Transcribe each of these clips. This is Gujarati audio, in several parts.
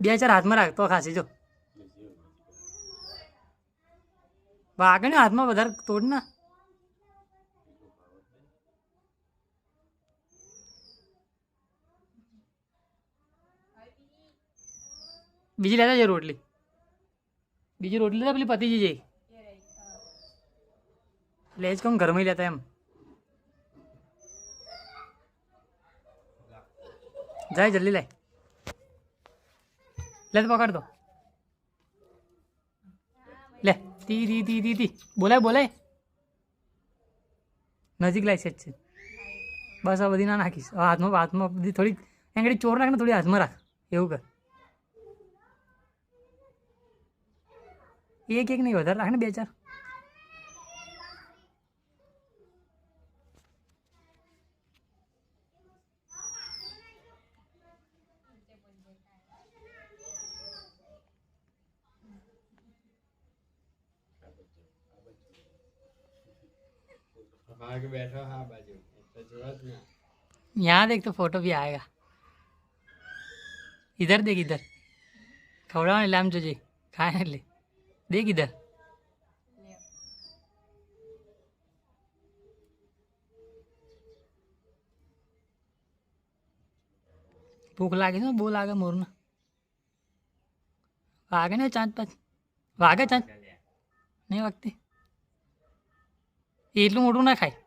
2-4 હાથમાં રાખ તો ખાસી જો વાગે ને હાથમાં વધારે તોડ ના બીજી લેતા જાય રોટલી બીજી રોટલી લેતા પેલી પતી જઈ લે જ કહું ઘરમાં લેતા એમ જાય જલ્દી લાય લે તો પકડ દો લે તી બોલાય નજીક લાય છે બસ આ બધી ના નાખીશ હાથમાં બધી થોડી એંગડી ચોર નાખ ને થોડી હાથમાં રાખ એવું કર એક નહીં વધારે રાખ ને 2-4 बैठा हाँ बाजू यहाँ देख तो फोटो भी आएगा इधर देख इधर खवड़ा लाम जो जी खाए ले देख इधर भूख लागे ना बो लागे मोरना वागे ना चांद पाच वागे चांद नहीं वागती એટલું મોટું ના ખાય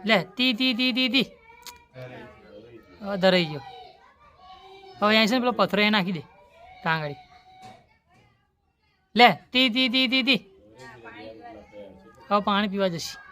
લે તી ધરાઈ ગયો હવે અહીં છે ને પેલો પથ્થરો એ નાખી દે કાંગળી લે તી હવે પાણી પીવા જશે